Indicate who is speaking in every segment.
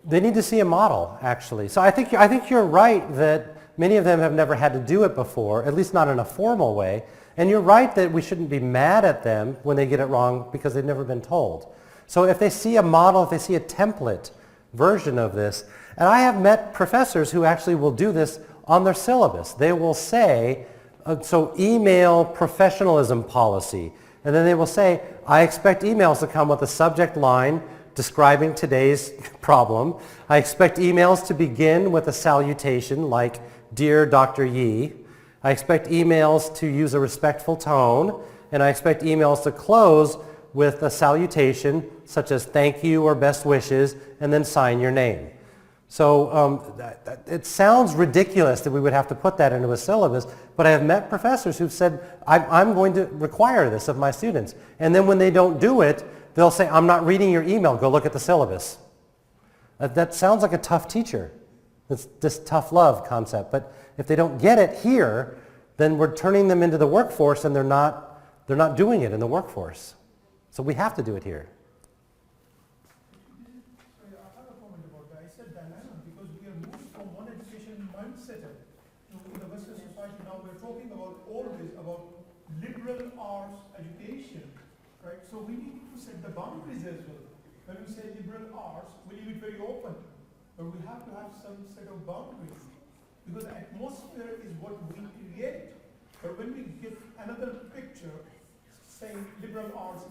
Speaker 1: They need to see a model, actually. So I think you're right that many of them have never had to do it before, at least not in a formal way. And you're right that we shouldn't be mad at them when they get it wrong because they've never been told. So if they see a model, if they see a template version of this, and I have met professors who actually will do this on their syllabus. They will say, so email professionalism policy, and then they will say, I expect emails to come with a subject line describing today's problem. I expect emails to begin with a salutation like, Dear Dr. Yi. I expect emails to use a respectful tone, and I expect emails to close with a salutation such as thank you or best wishes, and then sign your name. So it sounds ridiculous that we would have to put that into a syllabus, but I have met professors who've said, I'm going to require this of my students. And then when they don't do it, they'll say, I'm not reading your email, go look at the syllabus. That sounds like a tough teacher. It's this tough love concept. But if they don't get it here, then we're turning them into the workforce and they're not doing it in the workforce. So we have to do it here.
Speaker 2: Sorry, I have a comment about that. I said dilemma because we are moving from one education mindset to the Western society. Now we're talking about always about liberal arts education, right? So we need to set the boundaries as well. When we say liberal arts, we leave it very open, but we have to have some set of boundaries because the atmosphere is what we create. But when we give another picture, saying liberal arts,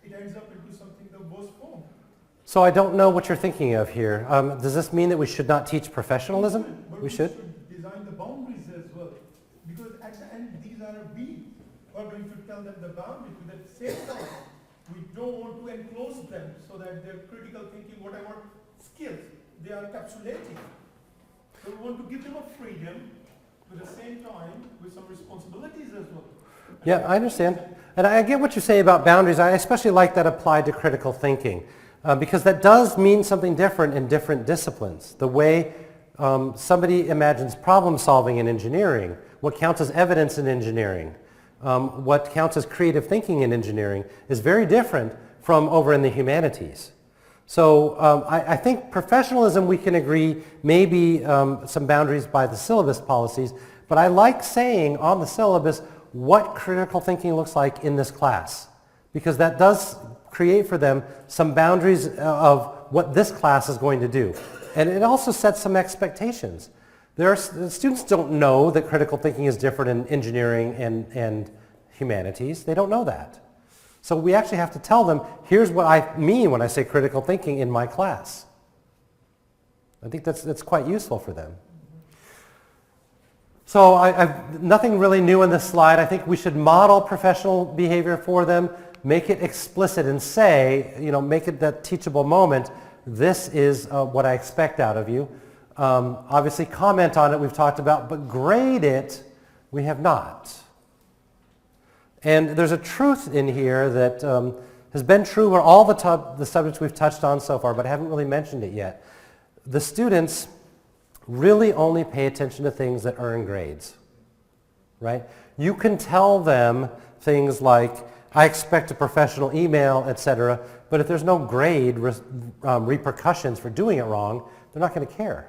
Speaker 2: it ends up into something the worst form.
Speaker 1: So I don't know what you're thinking of here. Does this mean that we should not teach professionalism?
Speaker 2: But
Speaker 1: we should
Speaker 2: design the boundaries as well. Because at the end, these are we who are going to tell them the boundaries. But at the same time, we don't want to enclose them so that their critical thinking, whatever skills, they are encapsulating. So we want to give them a freedom, but at the same time, with some responsibilities as well.
Speaker 1: Yeah, I understand. And I get what you say about boundaries. I especially like that applied to critical thinking because that does mean something different in different disciplines. The way somebody imagines problem solving in engineering, what counts as evidence in engineering, what counts as creative thinking in engineering is very different from over in the humanities. So I think professionalism we can agree may be some boundaries by the syllabus policies, but I like saying on the syllabus what critical thinking looks like in this class, because that does create for them some boundaries of what this class is going to do. And it also sets some expectations. Students don't know that critical thinking is different in engineering and humanities. They don't know that. So we actually have to tell them, here's what I mean when I say critical thinking in my class. I think that's quite useful for them. So I've nothing really new in this slide. I think we should model professional behavior for them, make it explicit and say, make it that teachable moment. This is what I expect out of you. Obviously comment on it, we've talked about, but grade it, we have not. And there's a truth in here that has been true for all the subjects we've touched on so far, but I haven't really mentioned it yet. The students really only pay attention to things that earn grades, right? You can tell them things like, I expect a professional email, etc., but if there's no grade repercussions for doing it wrong, they're not going to care.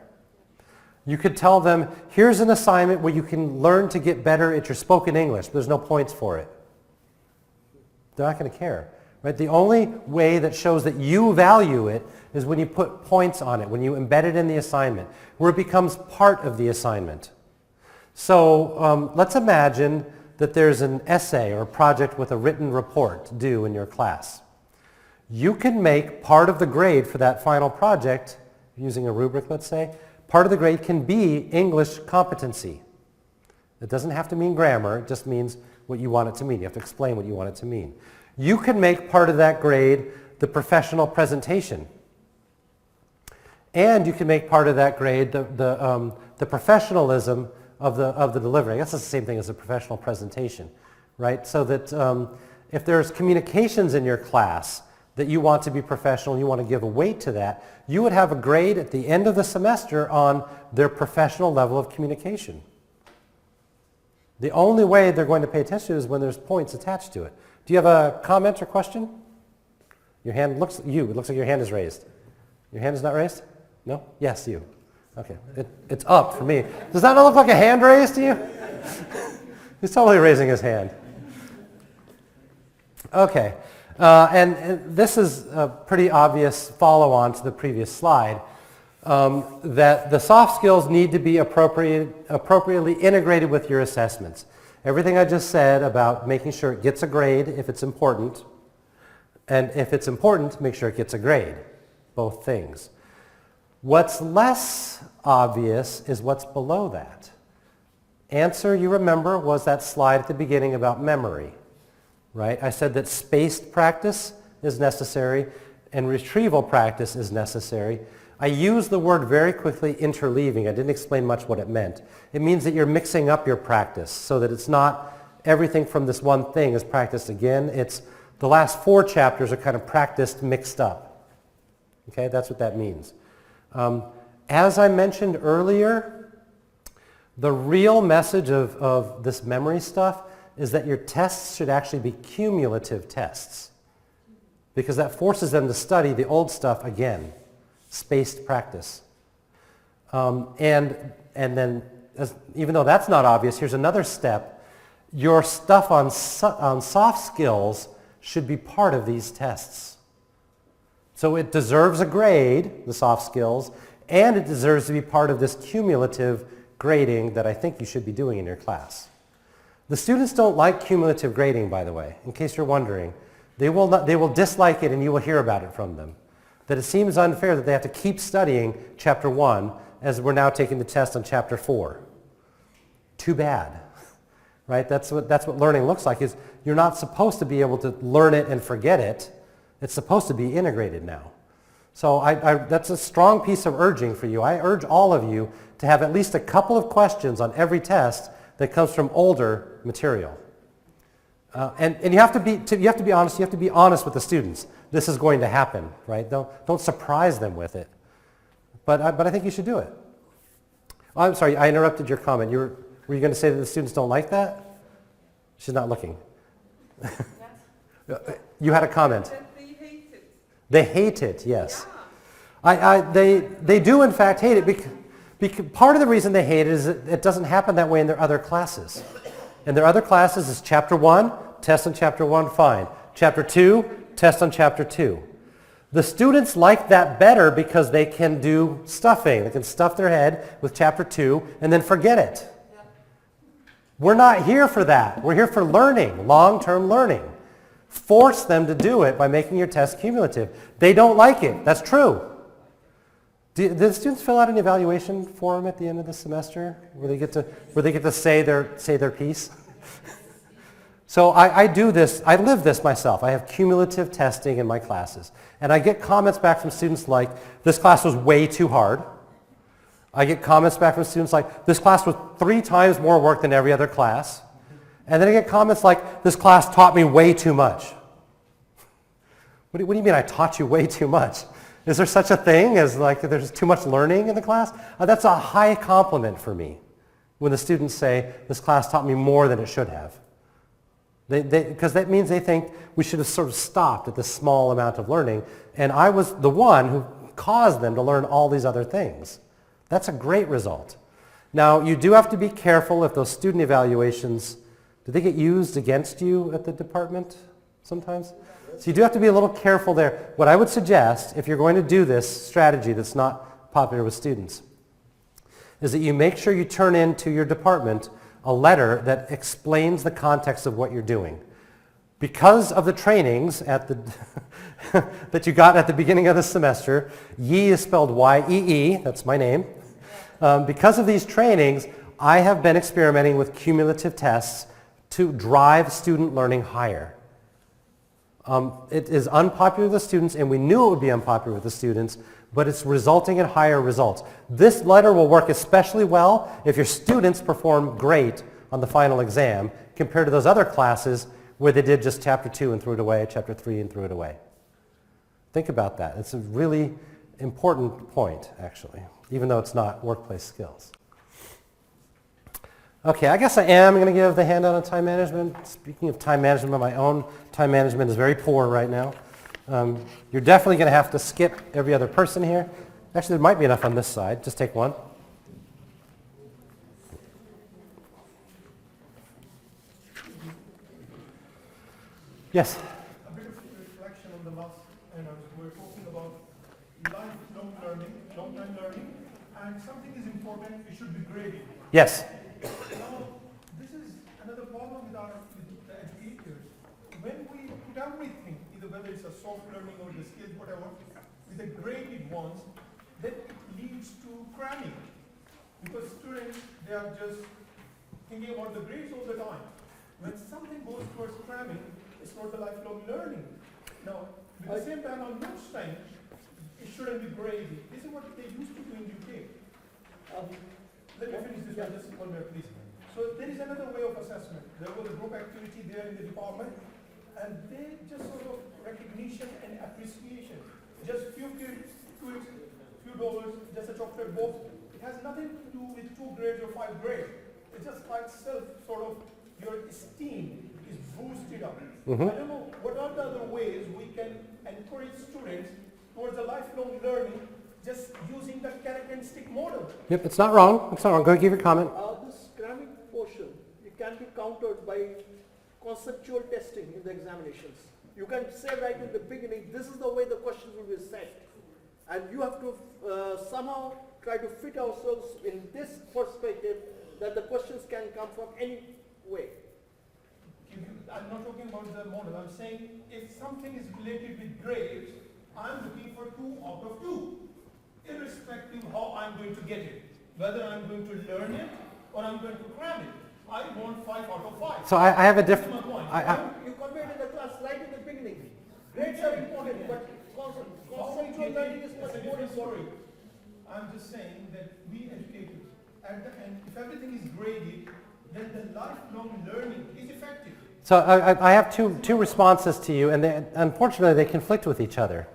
Speaker 1: You could tell them, here's an assignment where you can learn to get better at your spoken English, but there's no points for it. They're not going to care. Right? The only way that shows that you value it is when you put points on it, when you embed it in the assignment, where it becomes part of the assignment. So let's imagine that there's an essay or a project with a written report due in your class. You can make part of the grade for that final project, using a rubric, let's say, part of the grade can be English competency. It doesn't have to mean grammar, it just means what you want it to mean. You have to explain what you want it to mean. You can make part of that grade the professional presentation. And you can make part of that grade the professionalism of the delivery. I guess it's the same thing as a professional presentation, right? So that if there's communications in your class that you want to be professional, you want to give a weight to that, you would have a grade at the end of the semester on their professional level of communication. The only way they're going to pay attention to it is when there's points attached to it. Do you have a comment or question? Your hand looks, it looks like your hand is raised. Your hand is not raised? No? Yes, you. Okay. It's up for me. Does that not look like a hand raised to you? He's totally raising his hand. Okay. And this is a pretty obvious follow-on to the previous slide, that the soft skills need to be appropriately integrated with your assessments. Everything I just said about making sure it gets a grade if it's important, and if it's important, make sure it gets a grade. Both things. What's less obvious is what's below that. Answer, you remember, was that slide at the beginning about memory, right? I said that spaced practice is necessary and retrieval practice is necessary. I used the word very quickly, interleaving. I didn't explain much what it meant. It means that you're mixing up your practice so that it's not everything from this one thing is practiced again. It's the last 4 chapters are kind of practiced mixed up. Okay, that's what that means. As I mentioned earlier, the real message of this memory stuff is that your tests should actually be cumulative tests, because that forces them to study the old stuff again. Spaced practice. And then, even though that's not obvious, here's another step. Your stuff on soft skills should be part of these tests. So it deserves a grade, the soft skills, and it deserves to be part of this cumulative grading that I think you should be doing in your class. The students don't like cumulative grading, by the way, in case you're wondering. They will dislike it, and you will hear about it from them. That it seems unfair that they have to keep studying Chapter 1 as we're now taking the test on Chapter 4. Too bad, right? That's what learning looks like, is you're not supposed to be able to learn it and forget it. It's supposed to be integrated now. So that's a strong piece of urging for you. I urge all of you to have at least a couple of questions on every test that comes from older material. And you have to be honest. You have to be honest with the students. This is going to happen, right? Don't surprise them with it. But I think you should do it. Oh, I'm sorry, I interrupted your comment. Were you going to say that the students don't like that? She's not looking. You had a comment.
Speaker 3: They hate it.
Speaker 1: They hate it, yes.
Speaker 3: Yeah.
Speaker 1: They do in fact hate it because part of the reason they hate it is that it doesn't happen that way in their other classes. In their other classes is Chapter 1, test on Chapter 1, fine. Chapter 2, test on Chapter 2. The students like that better because they can do stuffing. They can stuff their head with Chapter 2 and then forget it.
Speaker 3: Yeah.
Speaker 1: We're not here for that. We're here for learning, long-term learning. Force them to do it by making your test cumulative. They don't like it. That's true. Do the students fill out an evaluation form at the end of the semester where they get to say their piece? So I do this. I live this myself. I have cumulative testing in my classes. And I get comments back from students like, this class was way too hard. I get comments back from students like, this class was 3 times more work than every other class. And then I get comments like, this class taught me way too much. What do you mean I taught you way too much? Is there such a thing as like there's too much learning in the class? That's a high compliment for me when the students say, this class taught me more than it should have. Because that means they think we should have sort of stopped at this small amount of learning, and I was the one who caused them to learn all these other things. That's a great result. Now, you do have to be careful if those student evaluations, do they get used against you at the department sometimes? So you do have to be a little careful there. What I would suggest, if you're going to do this strategy that's not popular with students, is that you make sure you turn in to your department a letter that explains the context of what you're doing. Because of the trainings that you got at the beginning of the semester, Yee is spelled Y-E-E, that's my name. Because of these trainings, I have been experimenting with cumulative tests to drive student learning higher. It is unpopular with the students, and we knew it would be unpopular with the students, but it's resulting in higher results. This letter will work especially well if your students perform great on the final exam compared to those other classes where they did just Chapter 2 and threw it away, Chapter 3 and threw it away. Think about that. It's a really important point, actually, even though it's not workplace skills. Okay, I guess I am going to give the handout on time management. Speaking of time management, my own time management is very poor right now. You're definitely going to have to skip every other person here. Actually, there might be enough on this side. Just take one. Yes?
Speaker 2: A bit of reflection on the last, we're talking about lifelong learning, long-term learning, and something is important, it should be graded.
Speaker 1: Yes.
Speaker 2: Now, this is another problem with the educators. When we put everything, either whether it's a soft learning or the skills, whatever, with the graded ones, then it leads to cramming. Because students, they are just thinking about the grades all the time. When something goes towards cramming, it's not the lifelong learning. Now, at the same time, on notes time, it shouldn't be graded. This is what they used to do in UK. Let me finish this one, just 1 minute, please. So there is another way of assessment. There was a group activity there in the department, and they just sort of recognition and appreciation. Just few kids, few dollars, just a chocolate box. It has nothing to do with 2 grades or 5 grades. It's just like self sort of your esteem is boosted up. I don't know what are the other ways we can encourage students towards a lifelong learning just using the carrot and stick model.
Speaker 1: Yep, it's not wrong. It's not wrong. Go ahead, give your comment.
Speaker 4: This cramming portion, it can be countered by conceptual testing in the examinations. You can say right in the beginning, this is the way the questions will be set. And you have to somehow try to fit ourselves in this perspective that the questions can come from any way.
Speaker 2: I'm not talking about the model. I'm saying if something is related with grades, I'm looking for 2 out of 2, irrespective how I'm going to get it. Whether I'm going to learn it or I'm going to cram it. I want 5 out of 5.
Speaker 1: So I have a different...
Speaker 2: This is my point.
Speaker 4: You conveyed in the class right in the beginning. Grades are important, but conceptual learning is much more important.
Speaker 2: I'm just saying that we educators, at the end, if everything is graded, then the lifelong learning is effective.
Speaker 1: So I have two responses to you, and unfortunately they conflict with each other.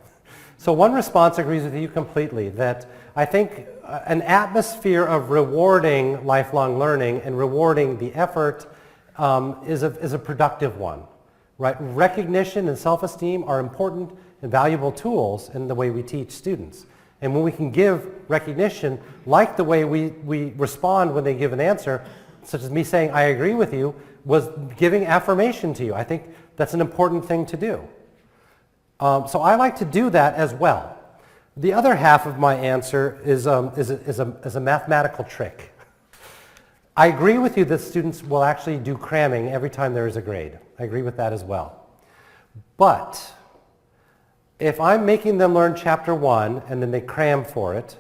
Speaker 1: So one response agrees with you completely, that I think an atmosphere of rewarding lifelong learning and rewarding the effort is a productive one. Right? Recognition and self-esteem are important and valuable tools in the way we teach students. And when we can give recognition, like the way we respond when they give an answer, such as me saying, I agree with you, was giving affirmation to you. I think that's an important thing to do. So I like to do that as well. The other half of my answer is a mathematical trick. I agree with you that students will actually do cramming every time there is a grade. I agree with that as well. But if I'm making them learn chapter 1 and then they cram for it,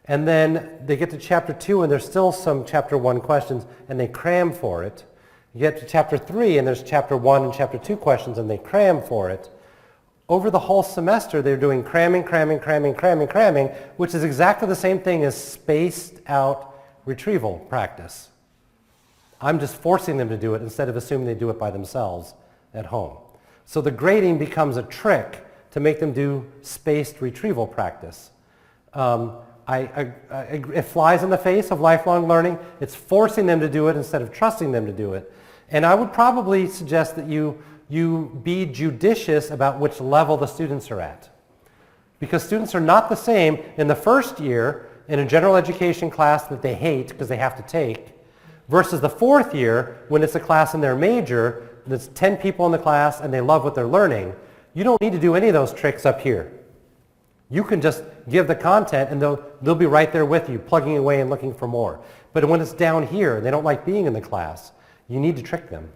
Speaker 1: and then they get to chapter 2 and there's still some chapter 1 questions and they cram for it, you get to chapter 3 and there's chapter 1 and chapter 2 questions and they cram for it, over the whole semester they're doing cramming, which is exactly the same thing as spaced out retrieval practice. I'm just forcing them to do it instead of assuming they do it by themselves at home. So the grading becomes a trick to make them do spaced retrieval practice. It flies in the face of lifelong learning. It's forcing them to do it instead of trusting them to do it. And I would probably suggest that you be judicious about which level the students are at. Because students are not the same in the first year in a general education class that they hate because they have to take, versus the 4th year when it's a class in their major, there's 10 people in the class and they love what they're learning. You don't need to do any of those tricks up here. You can just give the content and they'll be right there with you, plugging away and looking for more. But when it's down here and they don't like being in the class, you need to trick them.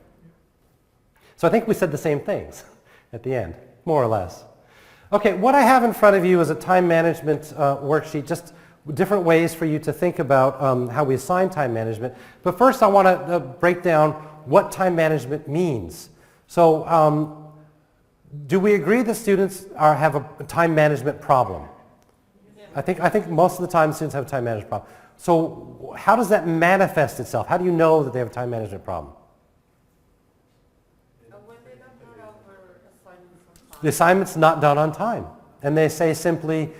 Speaker 1: So I think we said the same things at the end, more or less. Okay, what I have in front of you is a time management worksheet, just different ways for you to think about how we assign time management. But first I want to break down what time management means. So do we agree that students have a time management problem? I think most of the time students have a time management problem. So how does that manifest itself? How do you know that they have a time management problem?
Speaker 3: When they don't turn over assignments on time.
Speaker 1: The assignment's not done on time. And they say simply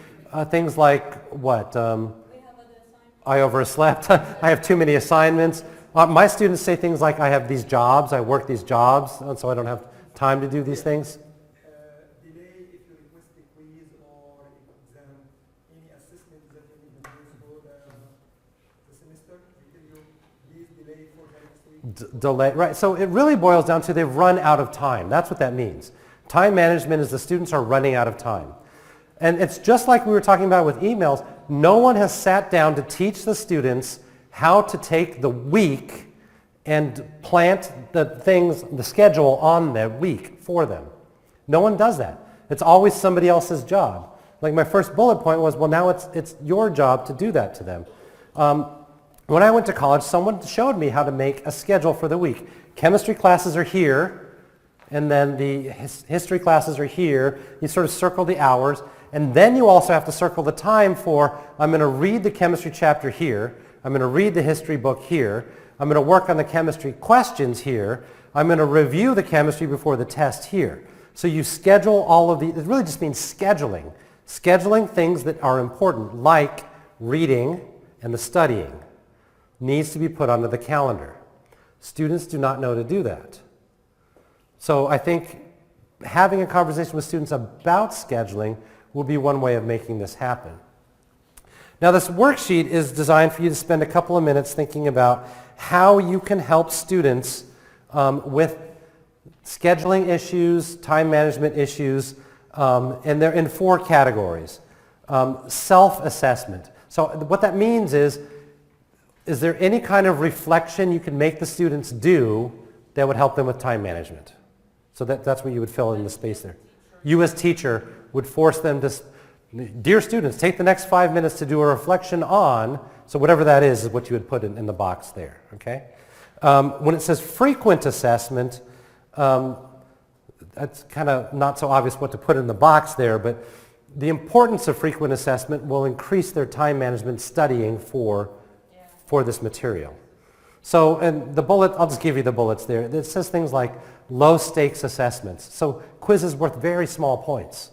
Speaker 1: things like, what? I overslept. I have too many assignments. My students say things like, I have these jobs, I work these jobs, and so I don't have time to do these things.
Speaker 2: Delay delay for next week.
Speaker 1: Delay, right. So it really boils down to they've run out of time. That's what that means. Time management is the students are running out of time. And it's just like we were talking about with emails. No one has sat down to teach the students how to take the week and plant the things, the schedule on the week for them. No one does that. It's always somebody else's job. Like my first bullet point was, well, now it's your job to do that to them. When I went to college, someone showed me how to make a schedule for the week. Chemistry classes are here, and then the history classes are here. You sort of circle the hours, and then you also have to circle the time for, I'm going to read the chemistry chapter here, I'm going to read the history book here, I'm going to work on the chemistry questions here, I'm going to review the chemistry before the test here. So you schedule all of these. It really just means scheduling. Scheduling things that are important, like reading and the studying, needs to be put onto the calendar. Students do not know to do that. So I think having a conversation with students about scheduling will be one way of making this happen. Now this worksheet is designed for you to spend a couple of minutes thinking about how you can help students with scheduling issues, time management issues, and they're in 4 categories. Self-assessment. So what that means is there any kind of reflection you can make the students do that would help them with time management? So that's where you would fill in the space there. You as teacher would force them to, dear students, take the next 5 minutes to do a reflection on, so whatever that is what you would put in the box there, okay? When it says frequent assessment, that's kind of not so obvious what to put in the box there, but the importance of frequent assessment will increase their time management studying for this material. So, and the bullet, I'll just give you the bullets there. It says things like low stakes assessments. So quizzes worth very small points,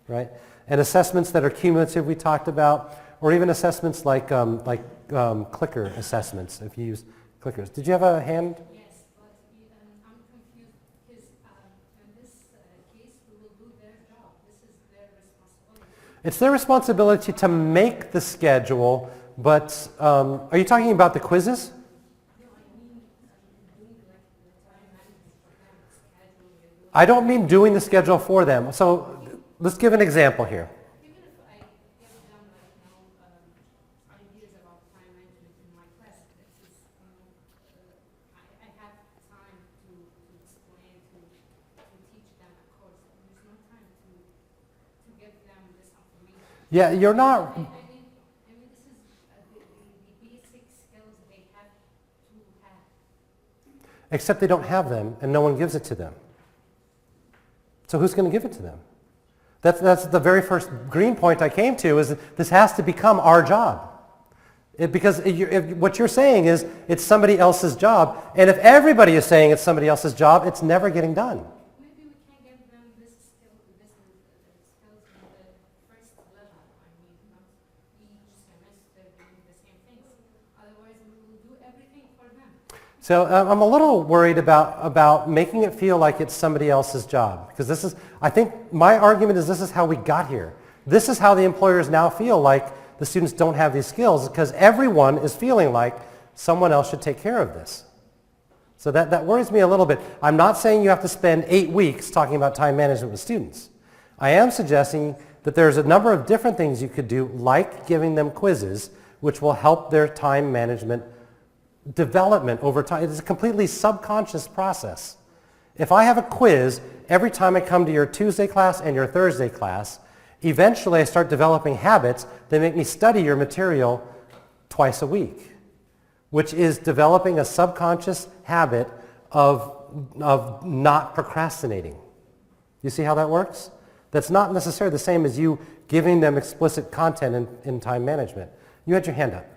Speaker 1: right? And assessments that are cumulative we talked about, or even assessments like clicker assessments, if you use clickers. Did you have a hand?
Speaker 5: Yes, but I'm confused because in this case we will do their job. This is their responsibility.
Speaker 1: It's their responsibility to make the schedule, but are you talking about the quizzes?
Speaker 5: No, I mean doing like the time management for them, scheduling.
Speaker 1: I don't mean doing the schedule for them. So let's give an example here.
Speaker 5: Even if I give them like ideas about time management in my class, this is I have time to explain to teach them a course. There's no time to give them this information.
Speaker 1: Yeah, you're not.
Speaker 5: I mean this is the basic skills they have to have.
Speaker 1: Except they don't have them and no one gives it to them. So who's going to give it to them? That's the very first green point I came to, is that this has to become our job. Because what you're saying is it's somebody else's job, and if everybody is saying it's somebody else's job, it's never getting done.
Speaker 5: Maybe we can give them this skill, this skills in the first level. I mean, not each semester doing the same things. Otherwise, we will do everything for them.
Speaker 1: So I'm a little worried about making it feel like it's somebody else's job, because this is, I think my argument is this is how we got here. This is how the employers now feel like the students don't have these skills, because everyone is feeling like someone else should take care of this. So that worries me a little bit. I'm not saying you have to spend 8 weeks talking about time management with students. I am suggesting that there's a number of different things you could do, like giving them quizzes, which will help their time management development over time. It's a completely subconscious process. If I have a quiz every time I come to your Tuesday class and your Thursday class, eventually I start developing habits that make me study your material twice a week, which is developing a subconscious habit of not procrastinating. You see how that works? That's not necessarily the same as you giving them explicit content in time management. You had your hand up.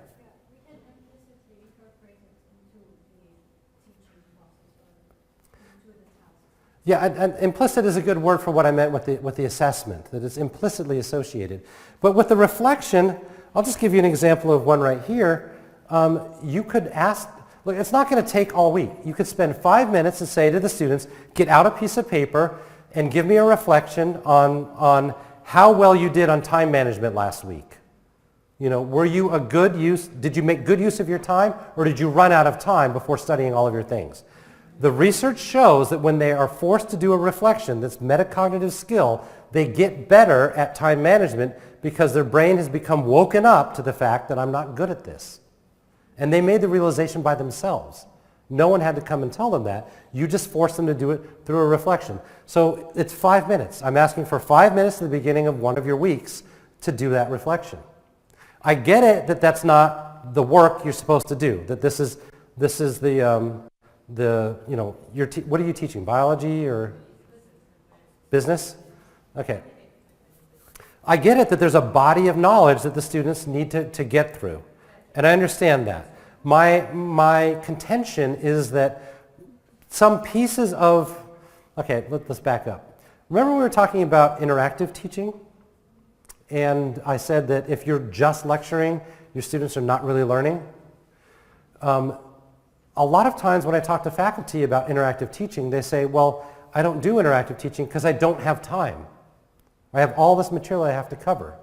Speaker 1: Yeah, and implicit is a good word for what I meant with the assessment, that it's implicitly associated. But with the reflection, I'll just give you an example of one right here. You could ask, look, it's not going to take all week. You could spend 5 minutes and say to the students, get out a piece of paper and give me a reflection on how well you did on time management last week. You know, were you a good use, did you make good use of your time, or did you run out of time before studying all of your things? The research shows that when they are forced to do a reflection, this metacognitive skill, they get better at time management because their brain has become woken up to the fact that I'm not good at this. And they made the realization by themselves. No one had to come and tell them that. You just forced them to do it through a reflection. So it's 5 minutes. I'm asking for 5 minutes at the beginning of one of your weeks to do that reflection. I get it that that's not the work you're supposed to do, that this is the you know, what are you teaching, biology or business? Okay. I get it that there's a body of knowledge that the students need to get through, and I understand that. My contention is that some pieces of, okay, let's back up. Remember we were talking about interactive teaching? And I said that if you're just lecturing, your students are not really learning. A lot of times when I talk to faculty about interactive teaching, they say, well, I don't do interactive teaching because I don't have time. I have all this material I have to cover.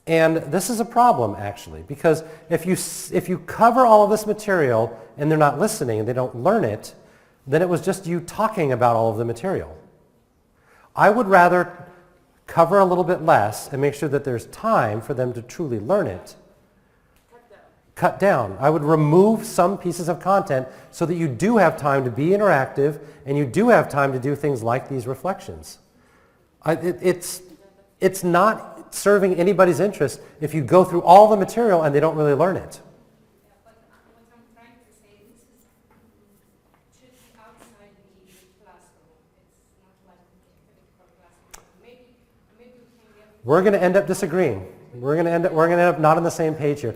Speaker 1: And this is a problem, actually, because if you cover all of this material and they're not listening and they don't learn it, then it was just you talking about all of the material. I would rather cover a little bit less and make sure that there's time for them to truly learn it. Cut down. I would remove some pieces of content so that you do have time to be interactive and you do have time to do things like these reflections. It's not serving anybody's interest if you go through all the material and they don't really learn it.
Speaker 5: Yeah, but what I'm trying to say, this is should be outside the classroom. It's not like a typical classroom. Maybe we can get.
Speaker 1: We're going to end up disagreeing. We're going to end up not on the same page here.